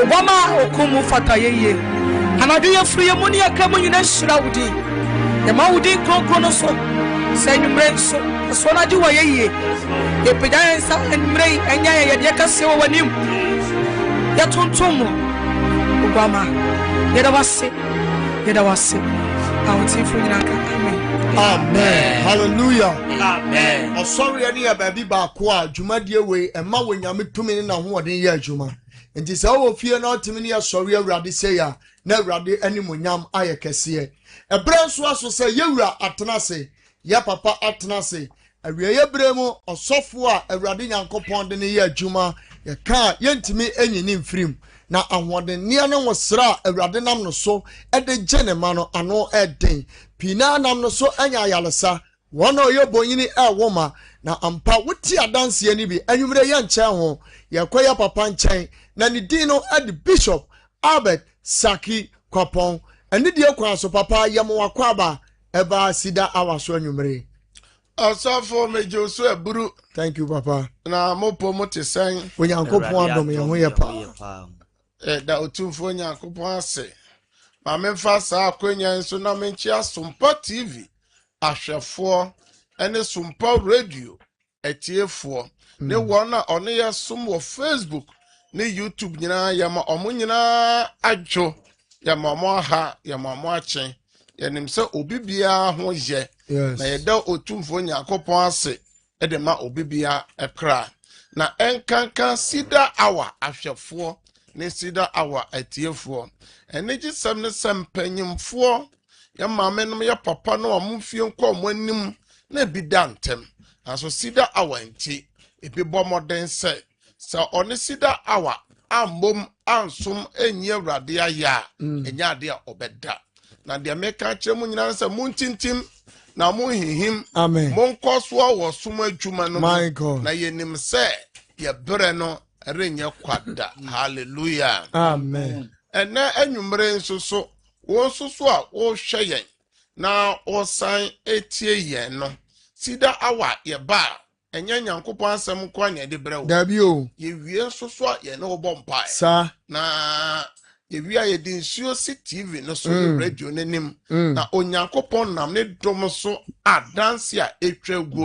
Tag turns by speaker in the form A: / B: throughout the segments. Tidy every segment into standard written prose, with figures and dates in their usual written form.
A: Obama okumu fataye anadye free money akamu nyina shiraudi ya maudi kronkrono so senumre so na di waye ye pedansa enmre enya ye de kase wo wanim ya tontomo Obama yeda wase awti free nyina ka
B: amen hallelujah amen o sorry any baby ba ko a dwumadie we ema wonyame tumi na hoɔden ye adwuma nti sɛ wo fie na otimi ne sorry awurade sɛ ya na awurade animonyam aye kɛse ebre nso aso sɛ yewura atenase ya papa atenase awie ye bre mu ɔsɔfo a awurade nyankopɔn de ne ye adwuma ye ka yentimi enyini mfirim na ahoɔden ne ne wosra awurade nam no so ɛde gene ma no ano ɛden pina nam no so anya ayalesa wono yebonyini woma na ampa wuti adanse ani bi anwumre ye nkyɛn ho ye kwaya papa nkyɛn na ne din no ade Bishop Albert Saki Kwapon ani die kwa so papa yemo wakwaba eba sida awaso anwumre
C: asafo mejo so eburu.
B: Thank you papa
C: na mopo motesen
B: onyankopon adom ye ho ye pa
C: da otumfo nyankopon ase ma memfa saa akwanya nso na menchi Asompa TV ahwefo ene Sumpa Radio etiefo ne wona one ye som wo Facebook ne YouTube nyina ya ma omo nyina adwo ya ma mo ha ya ma mo achen ya nim se obibia ho ye na ye da otumfo nyankopon ase e de ma obibia ekra na enkankan sida awa ahwefo ne sida awa etiefo enegi sem ne sempanyimfo ya mamenum ya papa no amfie nko anim na bidantem aso sida awa nti ebi bomoden se one sida awa ambom ansum enye awrade aya enya ade a obeda na de meka kire mu nyina se muntintim na mu hihim monkoso wo som adwuma no na yenim se ye bere no renye kwada hallelujah
B: amen
C: ena anwumre nsoso wo nsoso a wo hweyen na wo san etie yen no sida awa ye ba enya nyankopon asem kwa nya de brewo
B: dabi o
C: ye wie nsoso a ye no bo mpa
B: sa
C: na yewia ye din suo si TV no so radio nenim na onyankopon nam ne dom so adanse a etwa go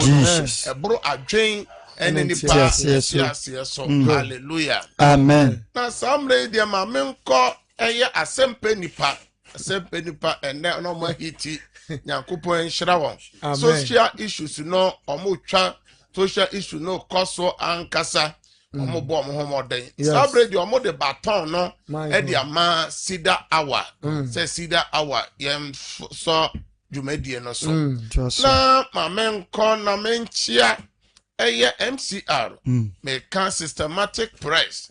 C: ebro adwen ene nipa siasie so hallelujah
D: amen
C: na samre dia ma menko eye asempe nipa ene no ma hiti nyankopon nhira won social issues no omotwa social issue no koso ankasa omo bo omo homoden sabre di omo de baton no e di ama sida hour say sida hour yem so jumedie no so na ma menko na menchia eye MCR me can systematic price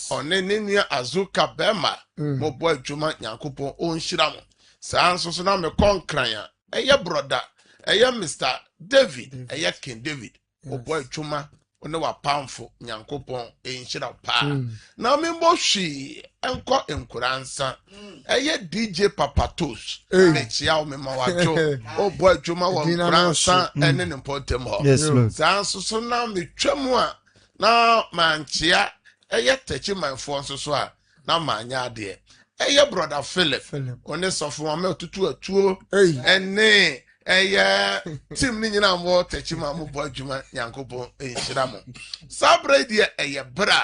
C: onenenia azuka bema mo bo adwuma nyankopon onhira mo sanso so na me konkran eye brother eye Mr David eye King David mo bo adwuma one wa pamfo nyankopon enhira pa na me mo hwi enko enkuransa eye DJ Papatos me chia o me ma wajo o bo adwuma wa enkuransa ene ne potem ho sanso so na me twam a na manchia eye techi manfo nso so a na manya ade eye brother Philip one sofo ma otutu atuo ene eye team ni nyina mo techi ma mo bo adwuma nyankopon enhira mo sabre die eye bra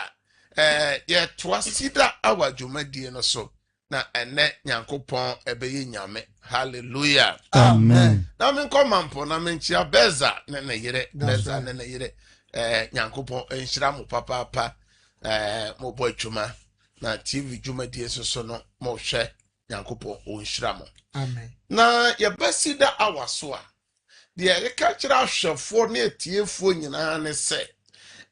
C: ye twasida awadwuma die no so na ene nyankopon ebeye nyame hallelujah
D: amen
C: na men komampo na menchia beza ne yire beza ne yire nyankopon enhira mo papa mo bo adwuma na TV dwuma die so no mo hwe nyankopon onhira mo
A: amen
C: na ye besida awaso a de ye ka kira hwefo na etiefo nyina ne se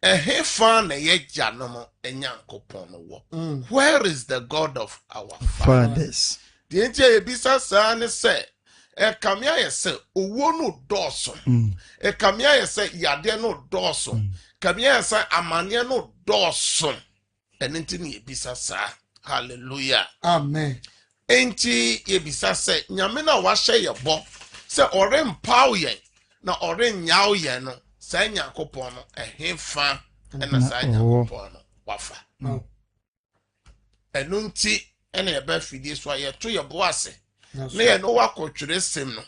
C: ehefa na ye gya no mo enyankopon no wo where is the God of our fathers de ntia ye bisa sa ne se kamia ye se owo no doso kamia ye se yade no doso kamia ye se amane no doso enenti ne ye bisa sa hallelujah
A: amen
C: enti yebisa se nyame na wahye yebo se ore mpaw yen na ore nyaw yen no sa nyankopon no ehemfa na sa nyankopon no wafa enunti ene yeba fidie so ayeto yebo ase na ye no wakotwere sem no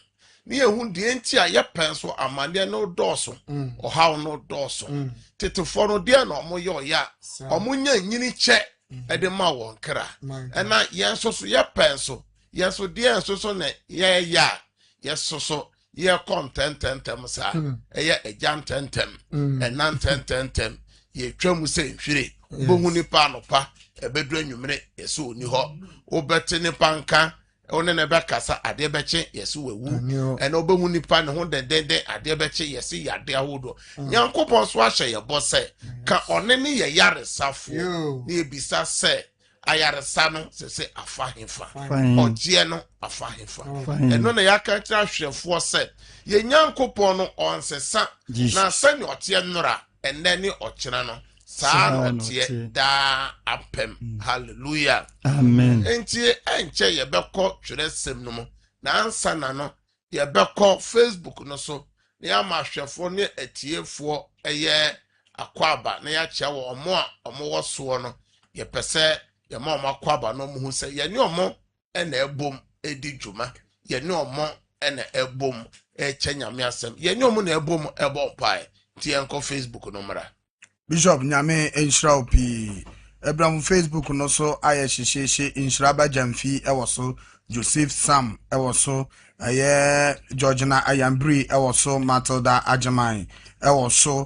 C: na ye hu de enti a ye pen so amane no doso ohaw no doso tetefo no de na omo ye oya omo nya nyini che ede ma won kra ena yenso so ye penso yenso de yenso so ne ye ya yeso so ye contententem sa eye ejantentem enantentem ye twam se nhwire bohu nipa no pa ebedu anwumre yeso oni ho obete nipa nka one ne be kasa ade beche yeso wewu ena obehu nipa ne ho dendende ade beche yesi yade ahodo nyankopon so ahye ye bose ka one ne ye yaresafo ne ebisa se ayaresa no se afahefa ogie no afahefa eno na yaka kira hwefo se ye nyankopon no onsesa na sani otie nnora enne ni okira no saa otie da apem hallelujah
D: amen
C: enti enche ye beko tweresem no mo na ansa na no ye beko Facebook no so na ya ma hwefo ne atiefo eye akwaba na ya kye wo omo wo so no ye pese ye ma omo akwaba no mo hu se ye ne omo ena ebom edi dwuma ye ne omo ena ebom eche nyame asem ye ne omo na ebom ebom pai ti enko Facebook no mra
E: Bishop nyame enhira opi Abraham Facebook no so aye hyehyehye enhira ba jamfi ewoso Joseph Sam ewoso aye Georgina Ayambri ewoso Matilda Ajaman ewoso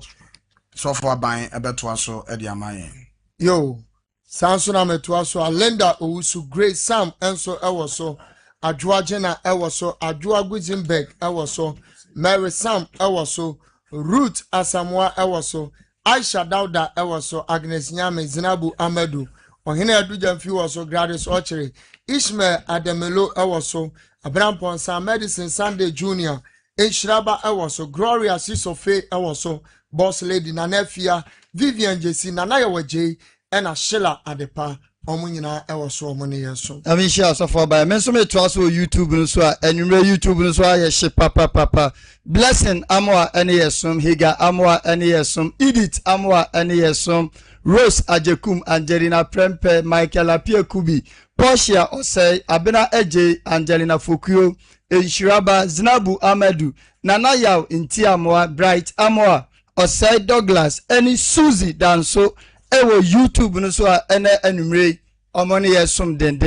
E: sofo aban ebeto aso edi amayen
B: yo sanso na meto aso Alenda Owusu Grace Sam enso ewoso Adwoagena ewoso Adwoa Guzenberg ewoso Mary Sam ewoso Ruth Asamoah ewoso Aisha Dauda ewoso Agnes Nyame Zinabu Amadu Ohene Adujamfi woso Gladys Ochiri Ishmael Ademelo ewoso Abraham Ponsa Medicine Sunday Junior Enshiraba ewoso Gloria Sisofe ewoso Boss Lady Nanefia Vivian Jesi Nanayawaje ena Sheila Adepa ɔmo nyinaa ɛwɔ so ɔmo ne yɛ so.
D: I mean, share so far by men so me to also YouTube no so and YouTube no so aye she papa blessing amwa any yesum higa amwa any yesum Edith amwa any yesum Rose Ajekum Angelina Prempe Michael Apia Kubi Portia Osei Abena Eje Angelina Fokuo Enshiraba Zinabu Amedu Nana Yaw Inti Amwa Bright Amwa Osei Douglas any Susie Danso ewo YouTube no so ene enumre omoni yesum den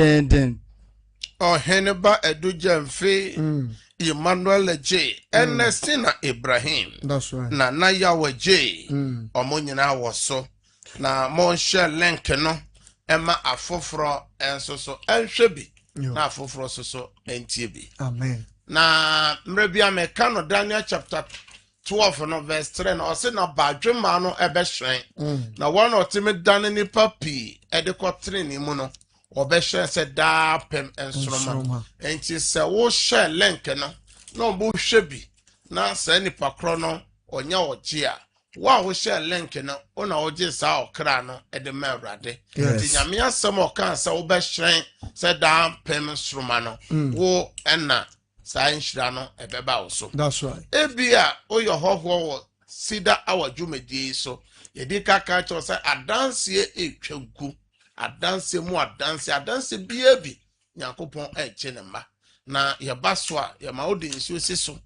C: Heneba Edujemfe Emmanuel J Ernestina Ibrahim
B: That's right.
C: Nana Yaw J Omonyina woso na mon share link no ema afoforo enso so enhwebi na afoforo so entie bi.
B: Amen.
C: Na mrebia meka no Daniel chapter 12 no verse 3 na ose na badwema no ebe hwen na one otime dan ni papi ede kotre ni mu no obehwe se da pem ensoroma enti se wo share link no na obo hwebi na se ni pakro no onya oje a wo share link no ona oje sa okra no ede ma awrade enti nyame asem okan se wo behwen se da pem ensoroma no wo ena Sainshira no ebeba also.
B: That's right.
C: Ebia o your hoho sida our jumedi so. Yedi kaka cho say adanse etwagu. Adanse mu adanse biebi. Nyankopon eche ne ma. Na ye baso a ye ma odi nsuo siso.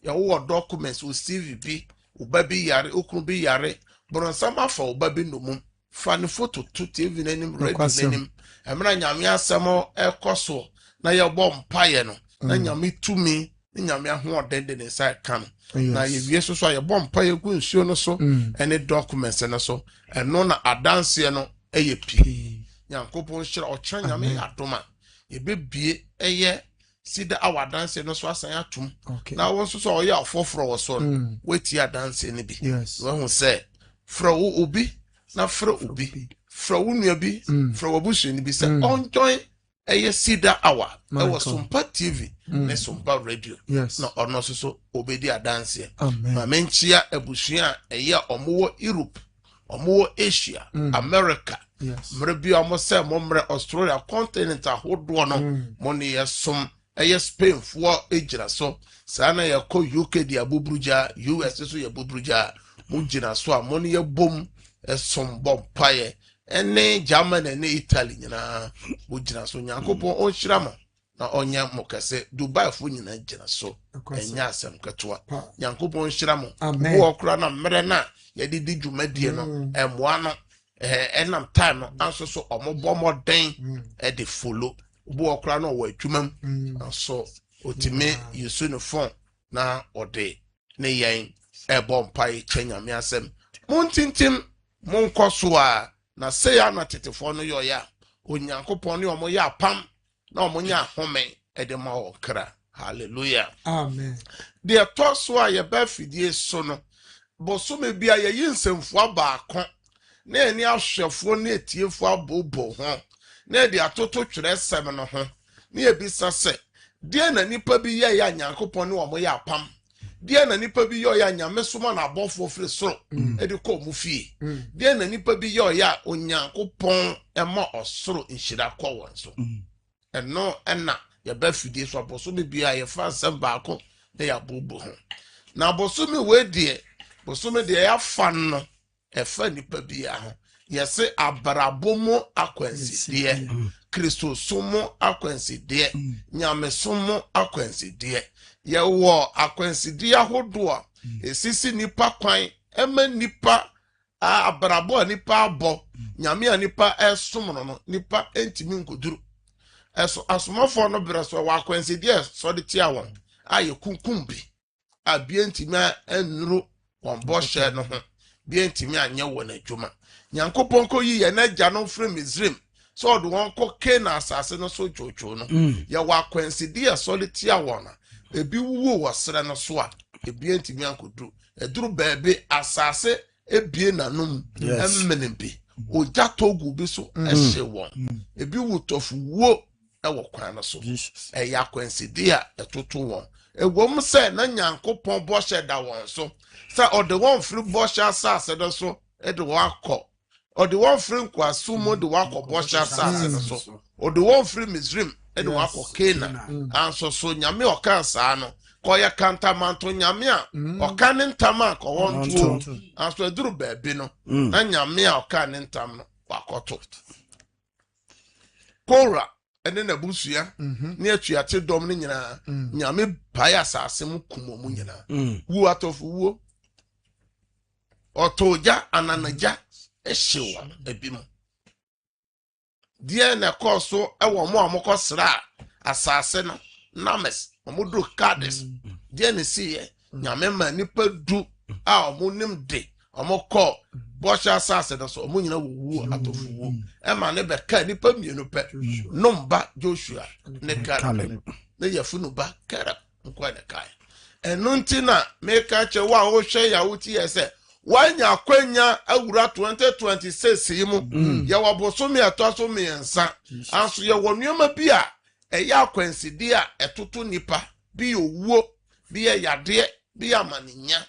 C: Ye wo documents o CV bi, obabi yare, okunu bi yare. Bronsama fa obabi no mum. Fa ne photo to TV nanim ready nanim. Emra nyame asemo ekoso na ye bom paye no. Na nyame tumi na nyame ahoɔden de ne sai ka no na ye wie so ye bompa ye gu nsuo no so ene documents no so eno na adanse no eye pi Nyankopɔn hyira ɔkyerɛ nyame adoma ye bebie eye sida awadanse no so asan atum na wo so ɔyɛ afoforo wo so no weti adanse ne bi wo hu sɛ fra wo obi na fra obi fra wo nua bi fra wo busu ni bi sɛ on join eye sida awa ewo Sumpa TV ne Sumpa Radio na ono so obedi adanse ma menchia abusua eye omowo Europe omowo Asia America mrebi omo se momre Australia continent ahodo no mo ne yesom eye Spain fo ejira so sana ye ko UK di abubruja US so ye abubruja mo jira so a mo ne ye bom esom bom paye ene Germany ene Italy nyina wo jina so Nyankopon on hyirama na onya mokase Dubai fo nyina jina so enya asem ketoa Nyankopon hyirama wo okra na mere na ye didi dwumadie no emwa no enam time no anso so omobomoden e de follow wo okra na wo adwumam so otime yesu no phone na ode ne yen e bompai chenyame asem muntintim munkoso a na say ya na tetefo no yo ya Onyankopon ne omo ya pam na omo nya home ede ma okra. Hallelujah.
B: Amen.
C: De toso a ye ba fidie so no bosome bia ye yinsemfo abaako na eni ahwefo na etiefo abobo ho na de atoto twere sem no ho na ebisa se de na nipa bi ye ya Nyankopon ne omo ya pam de na nipa bi yo ya nyame soma na abofo firi soro edi ko mu fie de na nipa bi yo ya Onyankopon ema osoro nhira kwa wonso eno ena ya ba fidie so aboso be bia ye fa nsem baako na ya bobo ho na aboso me we de boso me de ya fa no e fa nipa bia ho ye se abrabomo akwansi de Kristo somo akwansi de nyame somo akwansi de ye wo akwansidi ahodo a esisi nipa kwan ema nipa abrabo nipa abo nyame a nipa esom no nipa entimi nkoduru eso asomafo no breso wa akwansidi so de tia won aye kunkum bi abi entimi enru won bo hye no ho bi entimi anye won adwuma Nyankopon ko yi ye na gya no from Misraim so do won ko Canaan asase no so chocho no ye wa akwansidi so de tia won ebi wuwo wasere no so a ebi entimi ankoduru eduru baabi asase ebie nanum emmenembi oja togu bi so ehye won ebi wutofu wo ewo kwan no so eya kwansidi a etoto won egwom se na Nyankopon bo hye da won so se ode won firi bo hye asase do so ede wo akọ or the one free Kwasumo, the one for Bosha Sas, or the one free Misrim, and the one for Cana, and so Nyame or Kansano, Koya Cantamanto Nyamia, or Canin Tamak, or 1 2, and so Drew Bebino, and Nyamia or Canin Tam, Wakoto. Kora, and then a busia, near Chiati Dominina, Nyame Payasa Semu Kumo Munina, who out of woo. Otoja ananaja ehyewa ebimo die na koso ewo mo amokosra asase no names omodo Kades die ne siye nyame ma nipa du a omonim de omokọ bosha asase no so omonyina wuwu atofuwu e ma ne be ka nipa mienu pe nomba Joshua ne Caleb ne yafunu ba kara nkwa ne kai enunti na meka che wa o hwe ya wuti ese wanya kwenya awura 2026 yimu ya wabosomi atosomi ensa anso ya wonuoma bi a eya akwansidi a etoto nipa bi owuo bi yade bi amaninya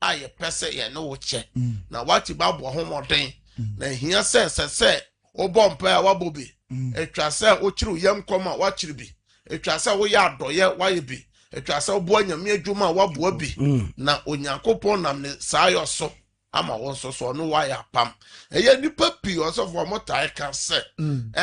C: aye pese ye no woche na wati babo homoden na hia se obompa a wabobi etwa se ochiru yam koma wachiri bi etwa se wo ya adoye waye bi etwa se obo anyame adwuma waboa bi na onyankopon nam ne sayo so ama wonso so no waya pam eye nipa pi oso for motai kan se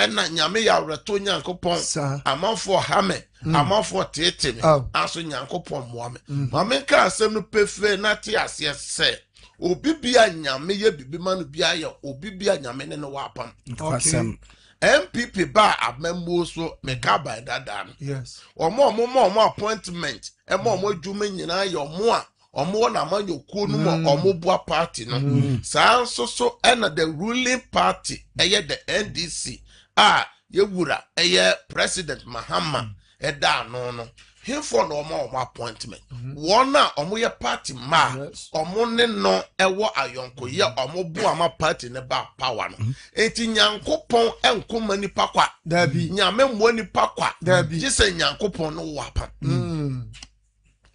C: na nyame ya reto nyankopon amafo hame amafo tete aso nyankopon moame mame ka asem no pefe na te ase se obi bia nyame ye bibima no bia ye obi bia nyame ne no wapam
E: Asem.
C: MPP ba amembo so meka by dada
B: Yes.
C: omo appointment omo adwuma nyina ye omo na manyo kuo no omo bua party no sanso so na the ruling party the NDC yewura President Mahama eda no himfo no omo appointment wona omo ye party ma omo ne no ewo ayonko ye omo bua ma party ne ba power no enti nyankopon enkoma nipa kwa
B: Dabi
C: nyame mo nipa kwa
B: Dabi
C: gise nyankopon no wapa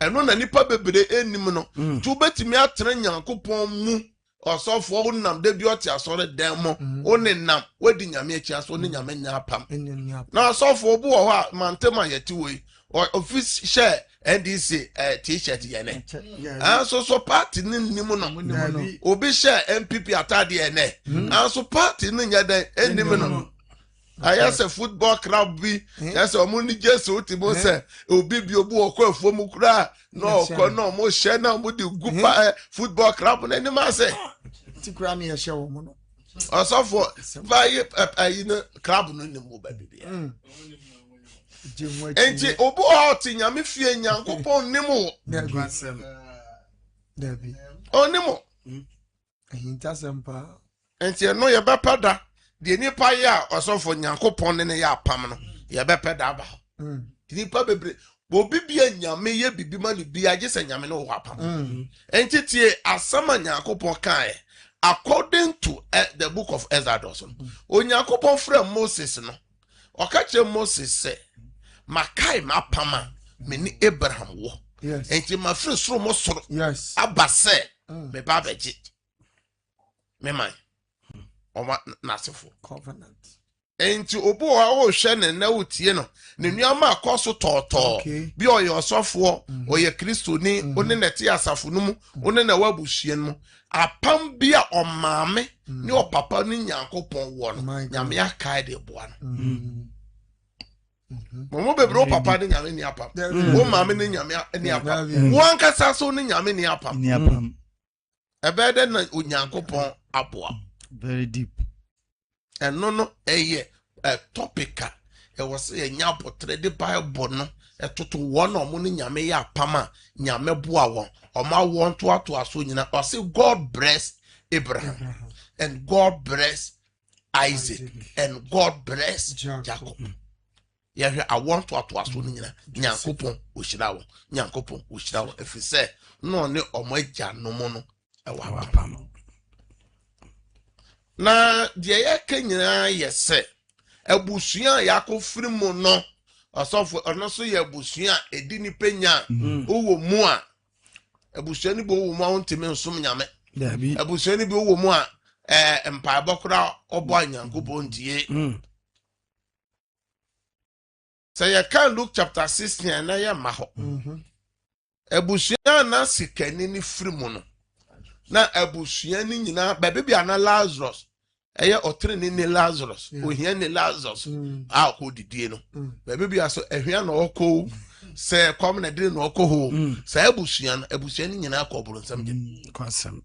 C: eno na nipa bebere enim no tu betimi atre nyankopon mu osofo wonam de bi oti asore demo onenam wadi nyame achi aso ne nyame nya apam na osofo bu ho a mantema yeti wei office share NDC t-shirt yene so party ni nim no obi share MPP atade ene so party ni nya den enim no ayase football club bi yase omuni jesu utimo se obi bi obu okọ afuom kura no okọ no mo hye na mo di gupa football club na ni ma se
B: ti kura na ye hye wo mo no
C: osofo vai ayina club no ni mo ba bibia enti obu oti nyame fie nyankopon ni mo
B: Dabi
C: onimo
B: ahinta sempa
C: enti no ye ba pada de nipa ya osofo nyankopon ne ya apam no ye be peda ba nipa bebre obi bia nyame ye bibima ne bia gese nyame no wo apam entitie asama nyankopon kan according to the book of Exodus onyankopon fra Moses no okache Moses say makai mapama me ni Abraham wo enti ma fra soro mo soro abase me ba beji me man Oma nasefo
B: covenant
C: enti obo a o hwe ne na wotie no ne nuama akoso toto bi o ye osofo o ye kristoni oni nete asafo no mu oni na wabusue no apam bia o maame ne o papa ni nyankopon wo no nyame akai de boa no momo bebro papa ni nyame ni apam o maame ni nyame ni apam wo ankasa so ni nyame ni apam ebede na onyankopon aboa
D: very deep
C: and no a topica it was a nyapotre the Bible no to one or money nyame ya pama nyame boa won or ma want to aso nyina or say God bless Abraham and God bless Isaac and God bless Jacob. Yeah, I want to aso nyina nyankopon o shira wo if say no ne omaja no mo no e wa pam na de ye kanyina yese abusua yakofiri mu no asofo ono so ye abusua edi ni penya owo mu a abusua ni bo wo mu a ontime nsom nyame abusua ni bi owo mu a mpaebɔ kora ɔbɔ anyankopɔn die sɛ yɛka Luke chapter 16 na yɛ ma hɔ abusua na sikani ni firi mu no na abusua ni nyina baabi bia na Lazarus ɛyɛ ɔtere ni Lazarus ohia ni Lazarus a ɔkɔ didie no baabi bia so ehia na ɔkɔ sɛ kɔm na dire na ɔkɔ ho sɛ abusua ni nyina akɔ boro nsam gye
E: kwasam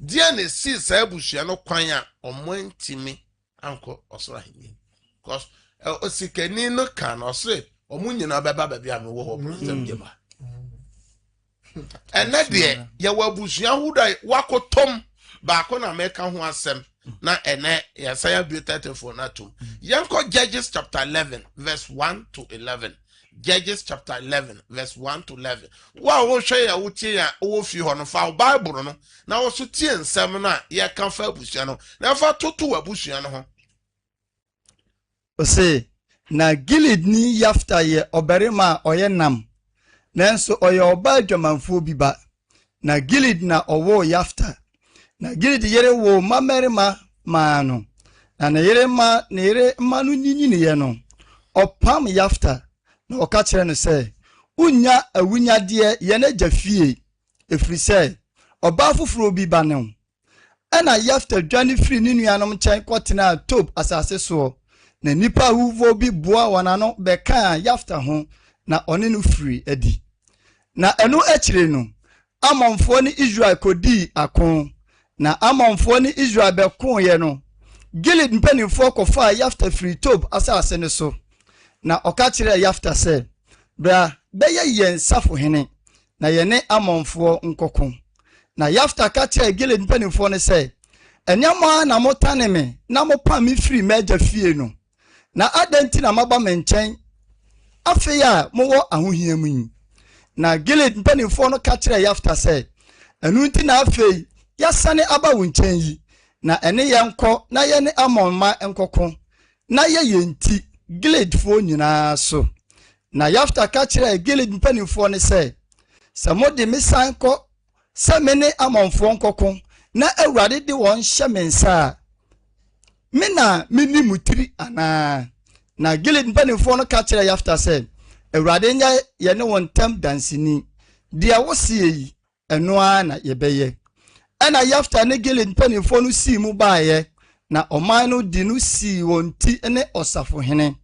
C: dia ne si sɛ abusua no kwan a ɔmo ntimi ankɔ ɔsoro ahenni because osikani no kan ɔsoro ɔmo nyina bɛba baabi a mewɔ hɔ boro nsam gye ba ɛnɛ deɛ yɛwɔ abusua hoda wakotom baako na meka ho asɛm na ɛnɛ yɛsaya bi 34 na tom yɛnkɔ Judges chapter 11 verse 1 to 11 Judges chapter 11 verse 1 to 11 wa wo hwɛ ya wotie ya wo fi hɔ no fa Bible no na wo so tie nsɛm na yɛka fa abusua no na fa toto abusua no ho
D: ose na Gilead ni Yafta ye obarima ɔyɛ nam nanso ɔyɛ ɔba adwamanfo bi ba na Gilead na ɔwɔ Yafta na Gilead yere wo mamerima maano na ne yere ma no nyinyini ye no ɔpam Yafta na ɔka kyerɛ no sɛ unya awunyade ye na jafie efiri sɛ ɔba foforo bi ba ne ho ɛna Yafta dwane firi ne nuanom nkyɛn kɔtena Tob asase so na nipa huvo bi boa wanano bɛka Yafta ho na ɔne no firi adi na ɛno akyire no Amonfo ni Israel kodi akon na Amonfo ni Israel bɛko ye no Gilead mpanimfo kɔfa Yafta firi Tob asase ne so na ɔka kyerɛ Yafta sɛ bra bɛyɛ yɛn safo hene na yɛne Amonfo nkɔko na Yafta ka kyerɛ Gilead mpanimfo ne sɛ ɛnyama na motane me na mopa me firi magya fie no na adenti na maba me nkyɛn afei a mowɔ ahohia mu yi na Gilead mpanimfo no ka kyerɛ Yafta sɛ ɛnu nti na afei yasane aba wo nkyɛn yi na ɛne yɛnkɔ na yɛne Amonma nkɔko na yɛ yɛnti Gileadfo nyinaa so na Yafta ka kyerɛ Gilead mpanimfo ne sɛ sɛ mode me san kɔ sɛ me ne Amonfo nkɔko na Awurade de wɔn hyɛ me nsa me na meni mutiri ana na Gilead mpanimfo no ka kyerɛ Yafta sɛ Awurade nya ye ne won tam dansini dia wo sie yi eno a na ye beye ana Yafta ne Gilead mpanimfo no si mu baaye na oman no di no si won ti ne osafo hene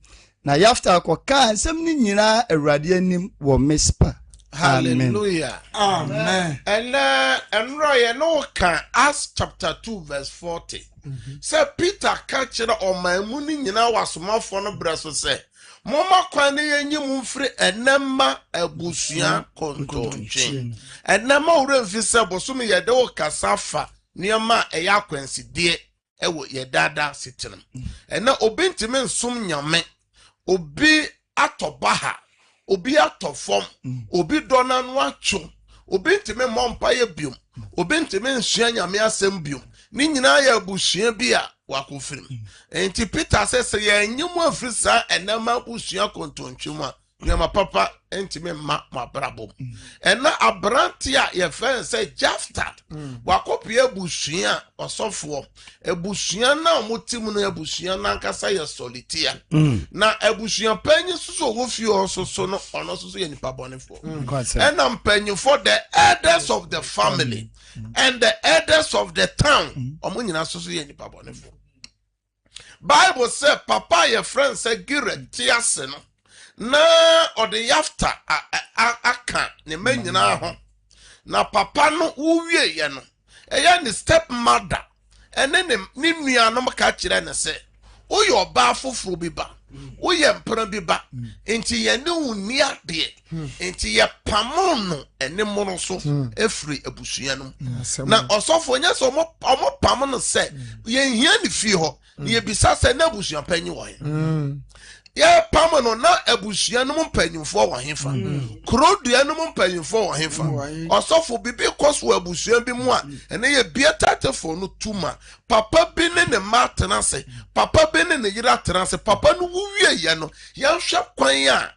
D: na Yafta akɔka nsɛm ni nyina Awurade anim wo Mispa.
C: Hallelujah.
B: Amen.
C: And enroy no can Acts chapter 2 verse 40. Say Peter catch it on my muni nyina wasomafo no braso say Mama kwani yenyi mumfri enema ebusua kontontwe. Enema ure mfise bosomi yede wo kasafa niema eya kwensidie ewo yedada sitinam. Ena obi ntime nsum nyame, obi atobaha, obi atofom, obi dona no atwo, obi ntime mompa ye biom, obi ntime nsua nyame asem biom. Ni nyina ya abusua bi a wakofirim. Enti Peter says ye nyimu afrisa enema abusua kontontwum a nyama papa entime ma brabom. Ena abranti a ye fen say Jafta wakopie abusua osofo abusua na omotim no abusua na nkasa ye solitia na abusua panyi suso wo fi ososo no ono suso ye nipa bonefo. Ena mpanyi for the elders of the family and the elders of the town omo nyina suso ye nipa bonefo. Bible say papa your friend say Gilead tiase no na ode Yafta aka ne manyina ho na papa no wuwie ye no eya ni stepmother ene ne nuanom ka kire ne se oye oba foforo bi ba oye mpra bi ba enti ye ne uni ade enti ye pamono ene mono so efri abusua no na osofo nya so omo pam no se ye hia ni fi ho ye bisa se na abusua panyi wo ye pamono na abusua no mpanyimfo wo hefa krodua no mpanyimfo wo hefa osofo bibi koso abusua bi mu a ene ye bia tatefo no tuma papa bi ne matena se papa bi ne yira tena se papa no wuwie ye no ye hwe kwan a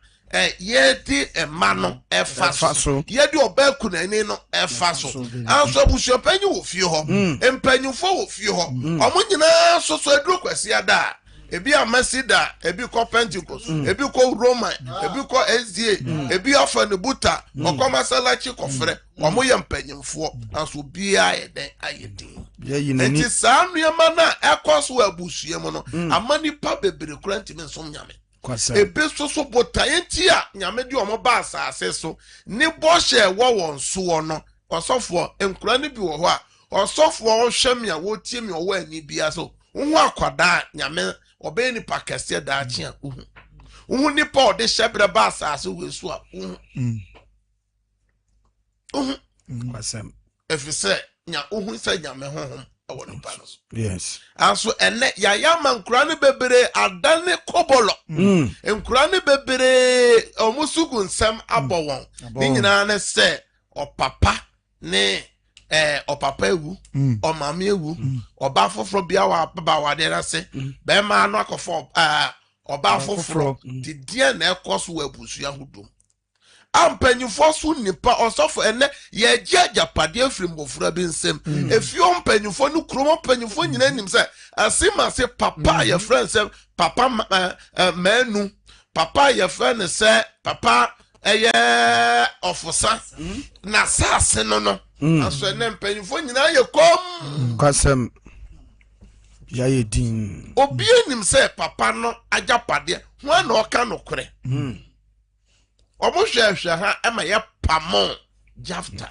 C: yedi emano efaso yedi obeku na ni no efaso anso abusuapanyi wo fie ho empanyufo wo fie ho omo nyina soso aduro kwasi ada ebi amasida ebi ko Pentecost ebi ko Roman ebi ko SDA ebi afa ne buta okomasalachi kofre omo ye mpanyimfo anso bia yeden ayedin enti sanuema na ekoso abusuam no amani pa bebere kranti men som nyame ebe so bota enti a nyame di omo ba asase so ni bo hye wo won so no osofo enkura ne bi wo ho a osofo wo hwem ya wo tie mi wo ani bia so wo akwada nyame obey ni pakase da chi a wo nipa ode hyebre ba asase wo so a
E: Kwasem
C: efise nya ohun se nyame honhom awo no pa no.
E: Yes.
C: Anso ene ya yama nkura ne bebere adane kobolo. Nkura ne bebere omusugu nsem abowon. Ni nyina ne se opapa ne opapa ewu, omame ewu, oba foforo bia wa baba wa de na se. Be ma anu akofo oba foforo di die na ekoso wa abusu ahudum. Ampanyufo so nipa osofo ene ye japade afirimbofura bi nsem efio mpanyufo no kromo mpanyufo nyina nim se asima se papa ye friend se papa manu papa ye friend se papa eye ofosa na sase no aso ene mpanyufo nyina ye kom
E: Kwasem ya yedin
C: obi nim se papa no ajapade ho na oka no kore omo hwehwe ha ema ye pamon Jafta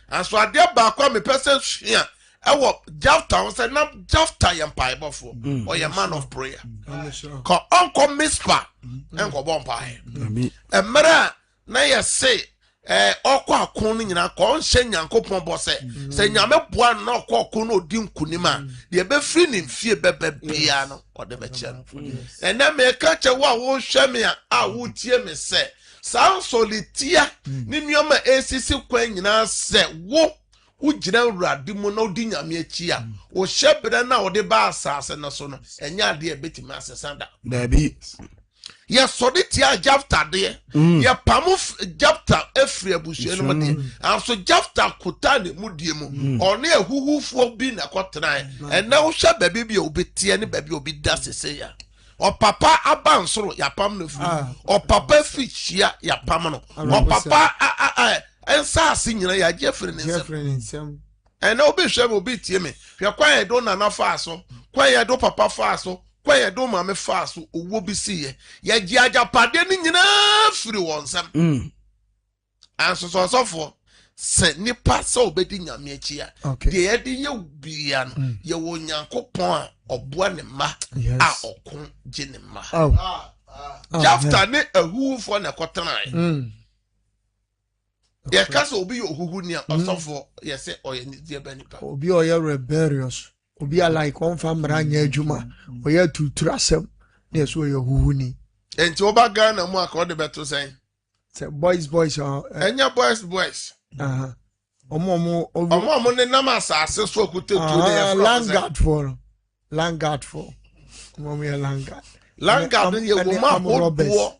C: anso ade ba kwa me person hwea ewo Jafta on say na Jafta ye mpaibofo or ye man of prayer ko onko mispa enko bompai emra na ye say okọ akon no nyina ko nhye nyankopon bo se nyame boa na okọ akon no odi nkunima de be free ni mfie bebe bia no ode be che no ena me ka che wo hwe me a wo tie me se san solitia ni nioma esisi kwan nyina se wo ugina urade mu na odi nyame achi a wo hyebere na wo de ba asase no so no enya de betima asesanda
E: Baby
C: ya solitia Jafta de ya pamu Jafta efri abusu no de anso Jafta kotane mudie mu one ehuhufo bi na kotran ena wo hye baby bi obetie ne baby obi da sese ya o papa abansoro ya pam no fu o papa fichia ya pam no o papa ensa asinyina ya jefre nsem ena obi hwem obi tie me hwe kwan ye do nana fa so kwan ye do papa fa so kwan ye do mame fa so owo bi siye ya ji ajapade ni nyina firi wonsam anso so for se nipa so obedi nyame achi a de ye de ye bia no ye wo nyankopon a oboa ne ma a okun je ne ma Jafta ne ahufo na kotran ye kasa obi ye ohuhu ni osofo ye se oye ni die banipa
B: obi oye rebellious obi like on famra nya adwuma oye tuturasem na so oye ohuhu ni
C: enti oba Ghana mu aka ode beto sen
B: se boys
C: enya boys omo ne nam asase so okutetu ne
B: Langard for omo ye
C: Langard ye wo ma obo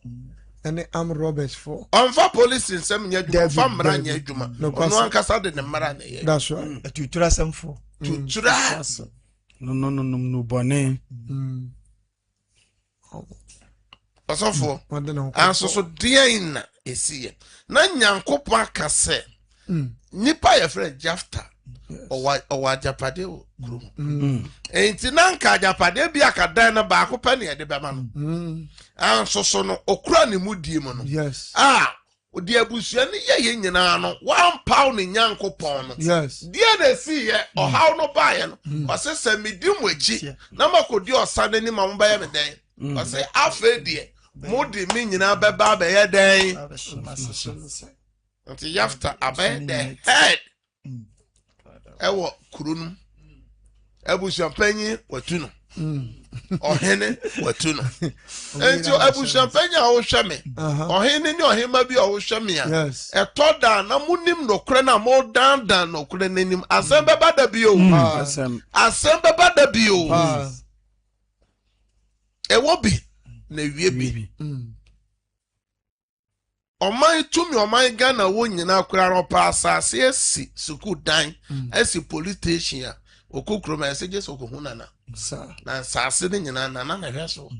B: ene am Roberts for
C: onfa police nsem nya dwuma fa mra nya adwuma ono ankasa de ne mra na ye
B: that's right tuturasem for
C: tutura
E: no bone
C: osofo anso so dein na esiye na nyankopon akase nipa ye friend Jafta owa japade o krum enti nanka japade bi akadan na ba akopɛ ne de bema no anso so no okura ne mudie mu no
B: yes
C: odi abusua ne ye nyina no one pound nyankopon no
B: yes
C: die na si ye ohaw no bae no osese medi mu achi na makodi osane ni mamba ye meden ose afa die modi mi nyina beba ba ye den nti Jafta abe the head ewo kurunum abushampanyi watuno ohene watuno enti abushampanyi a wo hweme ohene ni ohema bi a wo hweme a etoda na munim nokre na mo dan nokre nanim asembe bada bi o asembe bada bi o ewo bi na wie bi Oman tumi oman Ghana wo nyina kura no pa asase esi school dan esi police station ya okokro ma ese je sokohu nana na asase ne nyina nana na hweso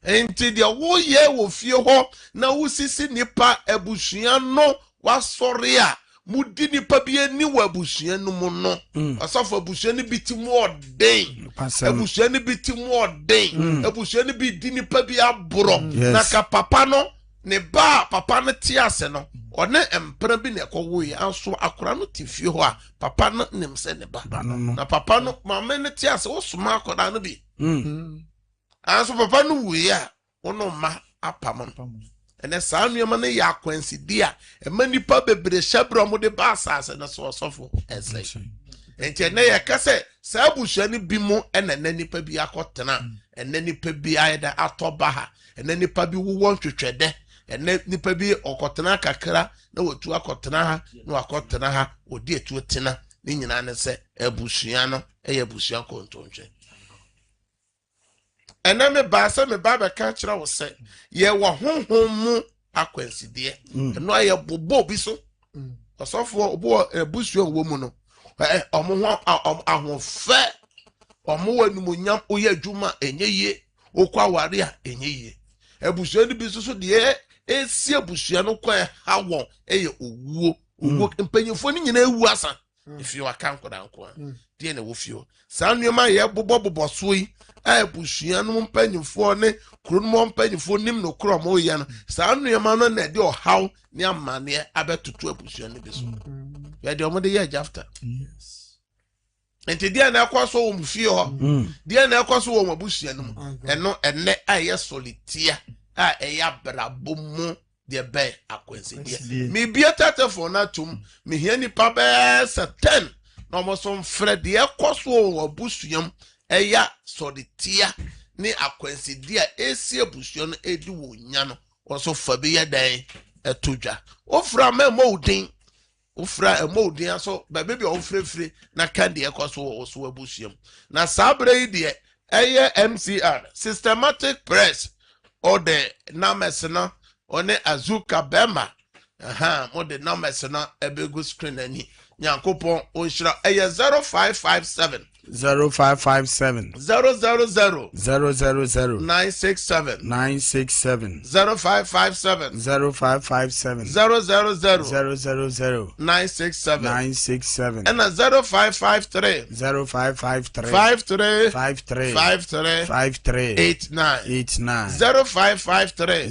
C: enti de wo ye wo fie ho na wo sisi nipa abusua no wasori a mudi nipa bi ani wo abusua no mu no asafo abusua ne bitimu odin abusua ne bitimu odin abusua ne bi di nipa bi aboro na ka papa no ne ba papa no tiase no one empra bi ne ekowo yi anso akora no tifie ho a papa no nim se ne ba na papa no mama ne tiase wo soma akora no bi anso papa no wi a wono ma apam ene saa nuema ne ya akwansi dia emanipa bebre hyabro mo de ba asase ne so sofo ese enti ne ya kase saa busua ne bi mu ene nanipa bi akotena ene nipa bi ayeda atoba ha ene nipa bi wo ntwetwede ene nipa bi okotena kakra na wotu akotena ha na wakotena ha odi etu tena ne nyina ne se abusua no eye busua kontontwe ene me ba se me ba be ka kira wo se ye wo honhom mu akwanside eno aye bobo bi so osofo obo abusua wo mu no omo ho ahofe omo wanumunyam oye adwuma enye okwa ware a enye abusua ni bi so de esi abusua no kwa hawo eye owuo mpanyefo ni nyina ewu asa if you akan kodan ko de na wo fio saa nuema ye bobo so yi abusua no mpanyefo ne krono mpanyefo nim no kro mo ye no saa nuema no na de ohaw ni amane abetutu abusua ne bi so ya de omode ye jafta enti dia na akwaso wo mfie ho dia na akwaso wo mabusua no eno enne aye solitia a eya brabo mu de be akwansi dia me bia tatefo na tum me hia nipa be 10 na mo so mfre de akwaso wo abusuam eya solitia ni akwansi dia esi abusua no edi wo nya no wo so fa be ya dan etodwa ofra memo udin ofra emodin aso ba bebi ofrefre na kan de ekwaso wo so abusuam na sabre yi de eye MCR systematic press or the namesna one azuka bema mo the namesna ebegu screen ani nyankopon onhira eye 0557
E: 0557
C: 000
E: 000
C: 967
E: 0557
C: 0557
E: 000
C: 967 and 0553 53 89 0553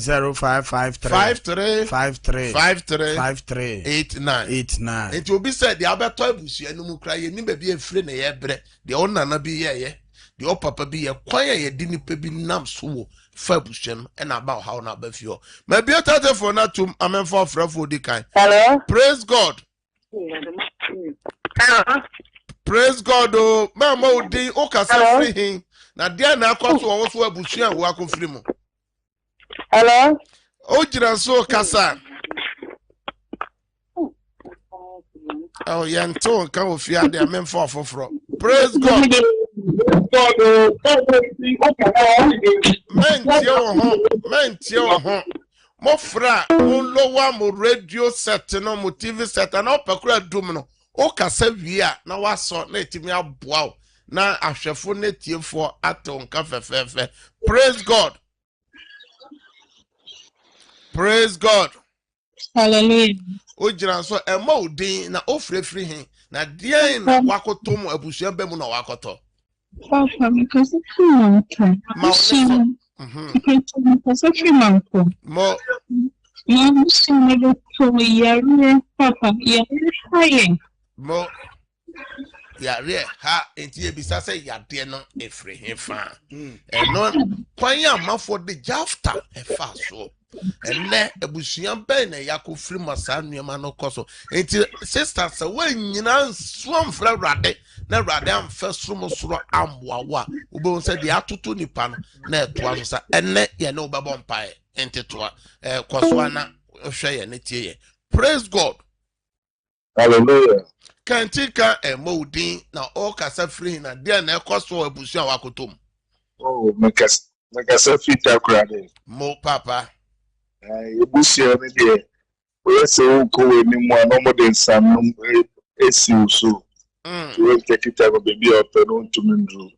C: 53 89 it will be said the abeto abusua no mu kra ye ni ba bi afre na ye bre de onana bi ye de opapa bi ye kwan ye di nipa bi nam so wo fa abusua and about how na ba fio ma bi otate for na tum amen for frafo di kan.
F: Hello,
C: praise God.
F: Hello,
C: praise God. Oh mama odi o kasa free hin na dia na akwaso wo so abusua wo akofri mu.
F: hello.
C: O jira so kasa. Oh, yanto kan ofia de amen for foforo. Praise God. Mentie wo ho. Mo fra on lowa mo radio set no mo TV set na opakura dum no. O kasa wi a na waso na etimi aboa o. Na ahwefo na tiefo aton ka fefefe. Praise God. Praise God.
F: Hallelujah.
C: O jira so ema odin na ofrefri hin na dia na wakoto mu abusua ba mu na wakoto
F: Papa, because it's a long time.
C: ma
F: Because it's a long time.
C: mo
F: I'm saying that Papa, you're trying.
C: mo ya re ha enti ebisa se ya de no efri hin fa eno kwan ya mafo de jafta efa so enne abusua ba na yakofri masa nuema no koso enti sisters we nyina so mfra rade na rade amfa soro soro amwawa obo se de atoto nipa no na etoa so sa enne ye ne obebo mpae enti toa koso ana hwe ye ne tie ye. Praise God.
G: Hallelujah.
C: Kantika emodin na o kasa free na dia na ekoso abusua wakotom.
G: Oh, make us fit akrade.
C: Mo papa.
G: Ebusia me de we say unko we ni mu anomo de nsam esi uso. We take it time baby openo ntumi ndru.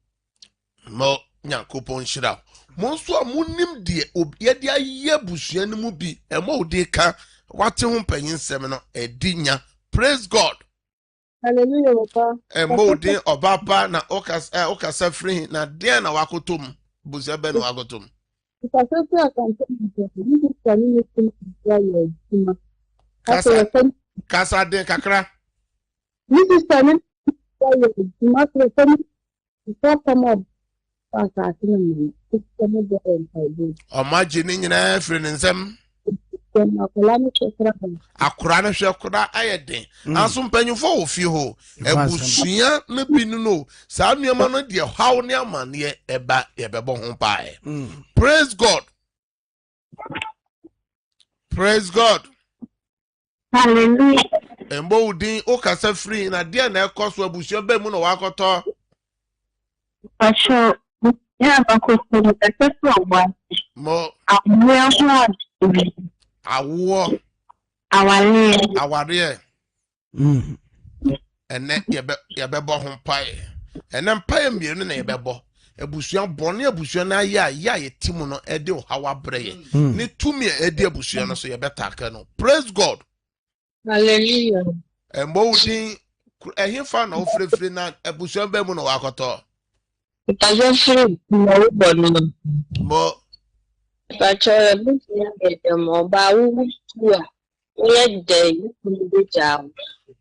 C: Mo Nyankopon shira. Mo so amunim de yede aye busua ne mu bi emo ode ka wate ho panyinsem no edinya. Praise God.
F: Hallelujah, Papa.
C: Emo de obapa na okasa free na de na wakotom busua be na wakotom. Kasa de kakra. Omaji ni nyina free nsem. Akura na hwe akura ayeden. Aso mpanyufo wo fi ho. Ebusua na binu no. Sa nuema no de haw ne amane eba yebebo ho pae. Praise God. Praise God.
F: Hallelujah.
C: Embo udin okasa free na de na ekoso abusua ba mu no wakoto.
F: Pastor, yeah,
C: Mo awo aware ene yebebo ho pae ene pae mienu na yebebo abusua bone abusua na ya yetimu no ede hawa breye ne tumi ede abusua no so yebetaka no. Praise God.
F: Hallelujah.
C: Embo udin ehifa na ofrefre na abusua ba mu no wakoto. Mo
F: Pacho,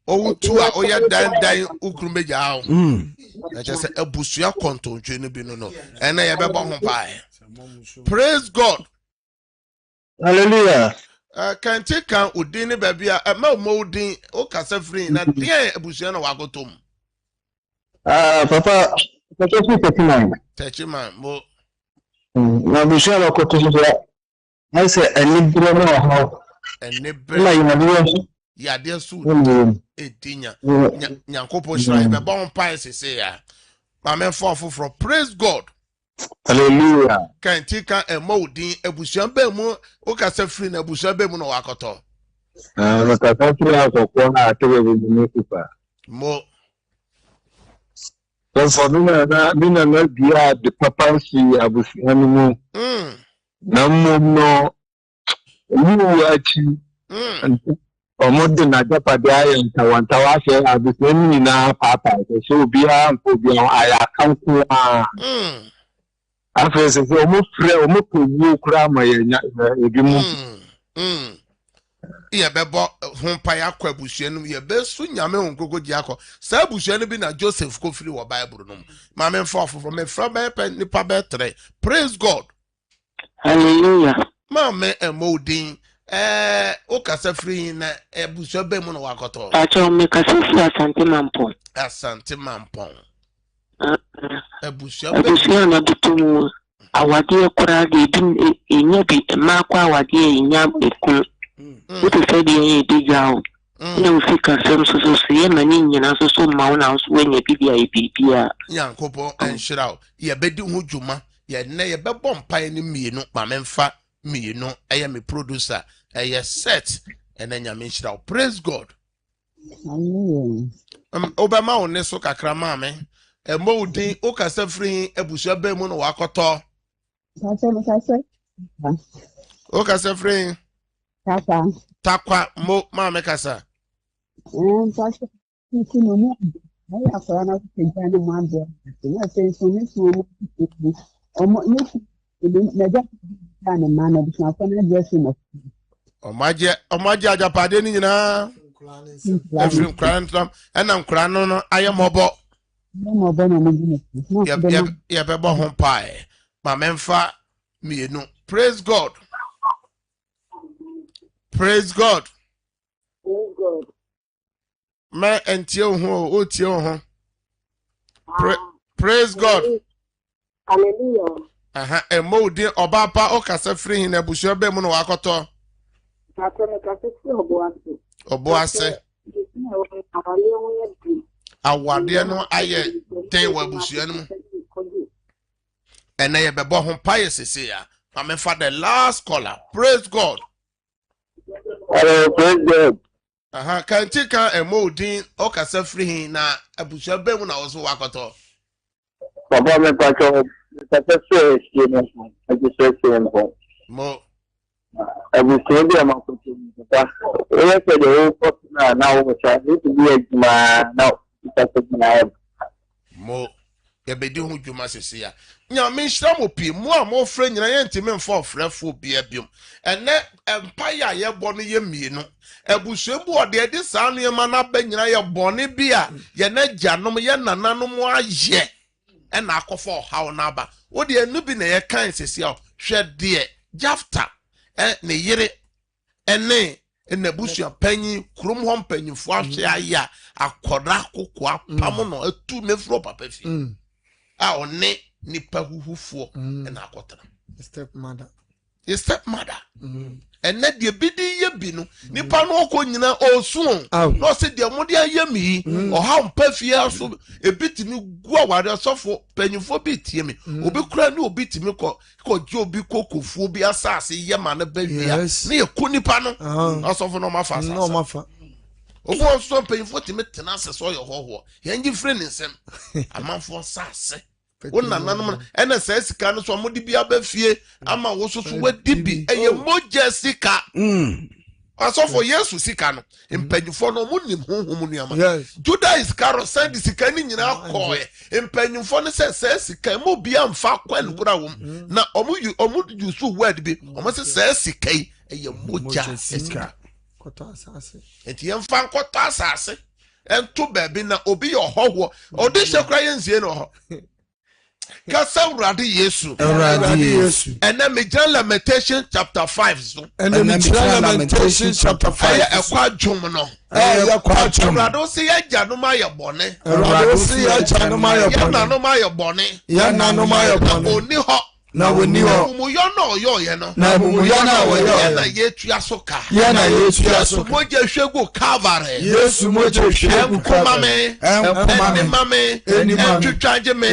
C: Owutua oya dan ukrumeja awo. Eche se abusua kontontwe no bi no. Ena ye bebo ho pae. Praise God.
G: Hallelujah.
C: Kanti kan udin ne babia ma mo udin o kasa free na de abusua na wagotom.
G: Papa, Papa 39.
C: Techiman mo.
G: Na bisha na kotoja. I say enibre no ho.
C: Enibre.
G: Na yinabiyo.
C: Ya de su. Edinya. Nyankopon shira be bon pae sese ya. Ma men for praise God.
G: Hallelujah.
C: Kanti kan emodin abusua ba mu o kasa free na abusua ba mu no wakoto.
G: Na kasa free akoko na atebe bi kupa.
C: Mo
G: So mina na dia de papa si abusua ni mu. Na mo no mu achi. Omodo na japade ayen tawantawa se abusua ni na papa so obia aya kanko a. Afese so omo kowu kura ma yenya ebi mu.
C: Ye bebo ho pa ya kwa abusua no ye be su nyame honkogo di akọ sa abusua no bi na Joseph ko firi wo Bible no ma me mfa ofofo me fra be pen ni pa be 3. Praise God.
F: Hallelujah.
C: Ma me emodin o kasa free na abusua be mu no wakoto.
F: Pacho me kasa free
C: Asante mampon. Abusua
F: na bitu awade kura de din enya bi makwa awade enya ekun. What is said in Digal? No, Fika, so say, and Indian, so Mount when you be
C: Yankopo and Shroud. Ye bedu hujuma, ye nay a babon pie me no, my menfa, me no, I am a producer, a set, and then you mention praise God. Obama on Nesoka Cramame, a molding Okasa free, a busha bemon or wakoto. Okasa free. Takwa mo mama kasa. Omaje ajapade ni nyina. Efrim krantam enam kra no ayemobo. Ye bebo ho pae. Ma memfa mienu. Praise God. Praise God.
F: Praise God.
C: Ma entio ho o tio ho. Praise God.
F: Hallelujah.
C: Emodin obapa o kasa free hin abusua be mu no wakoto. Oboase. Awade no aye ten wa abusua no. Ena ye bebo ho paye sese ya. Ma me fa the last caller. Praise God.
G: President.
C: Kanti kan emodin o kasa free na abusua bemu na oso wakoto.
G: Baba me pacho kasa se no.
C: Mo.
G: Abusua bi amakoto. Papa. E se de o pot na o cha ni bi ejuma na kasa na.
C: Mo. Ya bedi hu dwuma sese ya. Nya me nhira mo pi mo a mo frɛ nyina ye ntime mfa ofrɛfo bia biom. Ene empire ye bɔ no ye mienu. Abusua bu ode de saa no ye ma na ba nyina ye bɔne bia ye na gyanom ye nananom ayɛ. Ena akɔfo hawo na ba. Wo de enu bi na ye kan sese ya hwɛ de Jafta ne yere ene enabusua panyi krum ho mpanyimfo ahwe aya akɔda kokoa pam no atu mefro papa fi. A one nipa huhufuo na akotara
B: stepmother
C: ene de bidi ye bi no nipa no ko nyina osuon no se de mo de ayami oha mpa fie aso ebitimi gu aware sofo panyimfo bi tie me obi kura ni obi timi ko je obi kokofuo bi asase ye ma na bawia na ye ko nipa no asofo no mafa asase
B: no mafa
C: obo so panyimfo timi tena asese oyo hoho ye ngi frɛ ne nsem amanfo sase wona nanom ena sa sika no so modi bia ba fie ama wo so wadi bi eye moja sika asofo Yesu sika no mpanyimfo no munim honhom nuama Judah Iscariot send sika ni nyina koe mpanyimfo no se sika mo bia mfa kwa nkura wo na omu yusu word bi omo se sika eye moja sika
B: kota asase
C: enti yemfa kota asase ento baabi na obi ye hoho odi hekura yenzie no ho Kasa uradi Yesu. And me Lamentation chapter 5 so.
B: And me Lamentation chapter 5.
C: Ekwa dwom no.
B: Ekwa dwom.
C: Urado se ya janoma ye bone.
B: Urado se ya janoma ye bone.
C: Ya nanoma ye bone.
B: Ya nanoma ye bone.
C: Oni ho.
B: Na woni ho.
C: Mu yo no yo ye no.
B: Na mu yo na wo yo.
C: Na yetu asoka.
B: Ya na yetu asoka.
C: Moje hwegu Calvary.
B: Yesu moje hwegu Calvary.
C: Eni mame. Eni twitwaje me.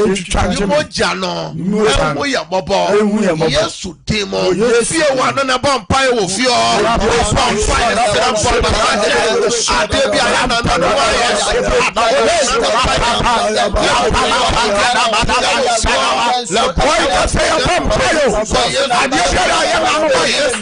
C: Moja no. Emu ya bobo. Yesu demo. Fie wa no na bompa e wo fie o. Bompa e na bompa. Ade bia ya na no wa ye. La boy say Pampayo, and you said I am on my yes,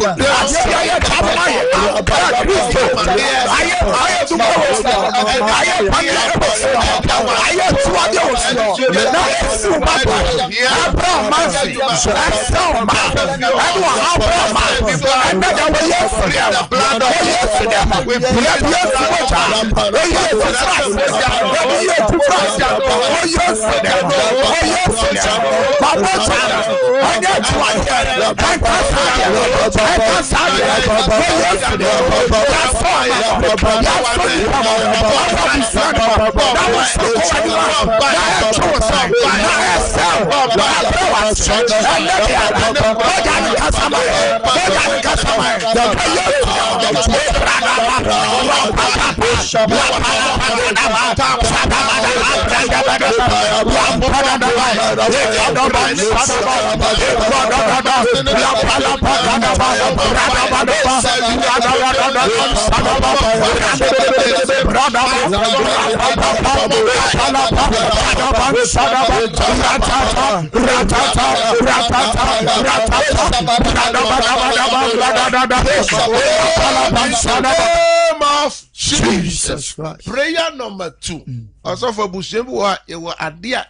C: Jesus Christ. Prayer number 2. Also for Bushembu, it was a dear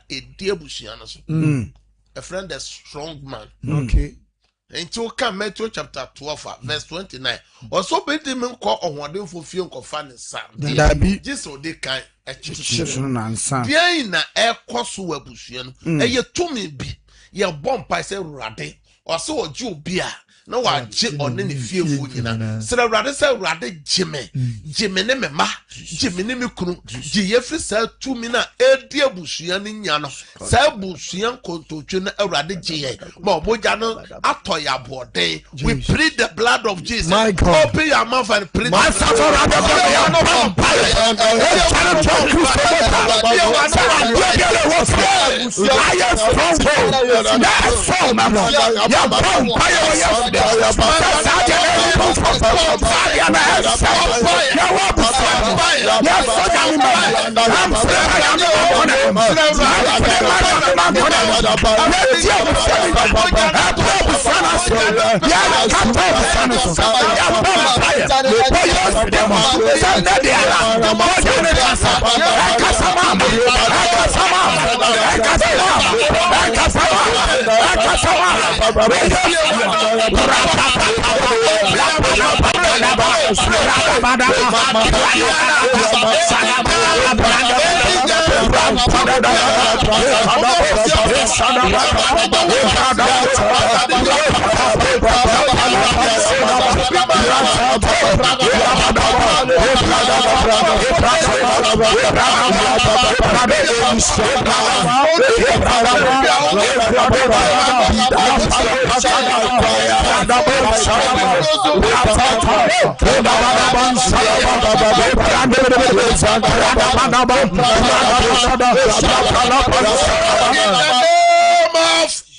C: Busianos. A friend, a strong man.
B: Okay.
C: Into come Matthew chapter 12, verse 29. Also, Betty men call on one for few confining son. Just so they can a chicken and son. Diana air cost were Bushian. A ye to me be your bomb by say Rade or so a Jew beer. No one chip on any fear food, you know. So rather say rather Jimmy Nemema, Jimmy Nemicru, Jeffrey said 2 minutes, a dear Bushian in Yano, Sir Bushian Contuchuna, a rather J. Mobojano, Atoya Borde. We plead the blood of Jesus. My God, open your mouth and plead. My son, I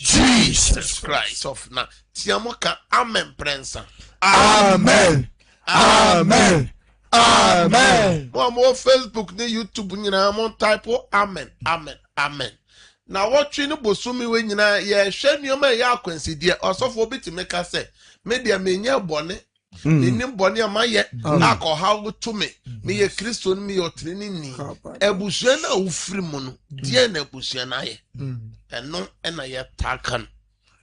C: Jesus Christ of now. Tiamoka amen prensa.
B: Amen. Amen. Amen.
C: More Facebook ni YouTube nyina mo type amen. Amen. Amen. Na watching no bosumi we nyina ye hwe nneoma ya akwanside osofo biti meka se media menya bone nim bone amaye akọha to me ye Kristo no me yotrini ni ebusua na ufiri mu no die na ebusua na ye eno na ye takan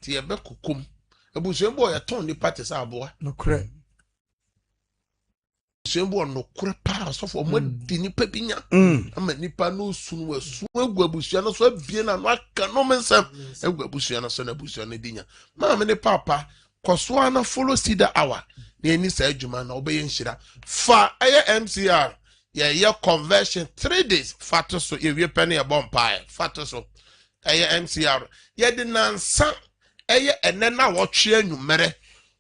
C: tie be kokom ebusua bo ye ton ni party sa aboa
B: no kre
C: sembo no kure para sofo mo di nipa binya ama nipa no sunu asu egu abusua no so abie na no aka no mensam egu abusua no so na abusua no dinya ma me ne papa koso na follow sida hour na eni sa adwuma na obeye nhira fa eye MCR ye conversion 3 days fato so ye wie pene e bompa fato so eye MCR ye de nansa eye ene na wo twe anwumere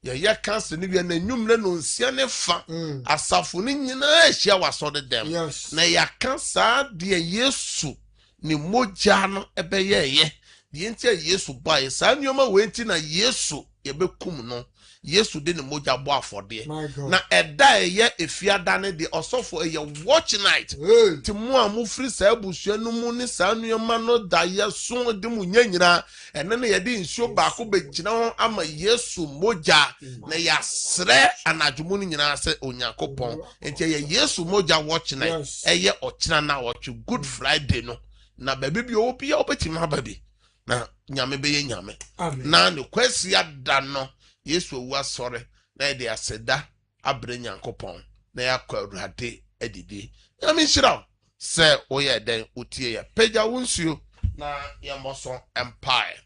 C: ye cancer ni bi na nwumre no nsia ne fa asafo ni nyina ahia waso de dem na ya cancer de Yesu ni moja no ebeye ye de ntia Yesu bai sa nyoma wenti na Yesu ye bekum no Yesu de ni moja bo afode na eda ye efiada ne de osofo ye watch night ti mu amufri sa abusua no mu ni sa nyoma no da Yesu de mu nyanyira ene ne ye de nsuo baako begina ho ama Yesu moja na ya sre anadwumu ni nyina se Onyankopon enti ye Yesu moja watch night eye ochina na watch Good Friday no na baby bi obi ya obetima baby na nyame be ye nyame na ne kwasi ada no Yesu wa sore na de aseda abre Nyankopon na yakwa Awurade adidi nyame shira se oye den otie ya peja wonsuo na yemoso empire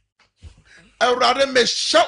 C: Awurade me sha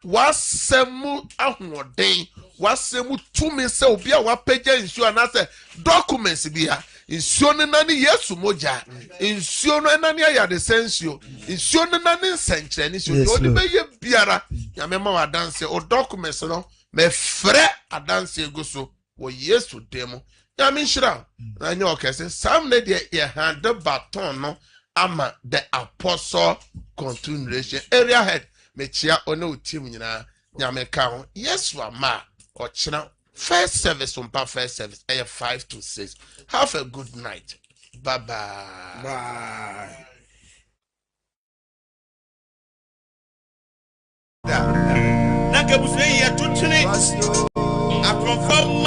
C: wasemu ahoden wasemu tumi se obi a wapeja nsuo anase documents bia nsuo ne nani Yesu moja nsuo no nani ayade sensio nsuo ne nani nsenkyere ni nsuo odi be ye biara nyame ma wadanse o documents no me frɛ adanse egoso wo Yesu demo nyame nhira na nya okese sam ne de ye hand baton no ama the apostle continuation area head mechia ona otim nyina nyame ka ho Yesu ama ochina first service on first service 5 to 6. Have a good night. Bye bye.
E: Bye.
H: Naka busei ya tutuni. Akonfam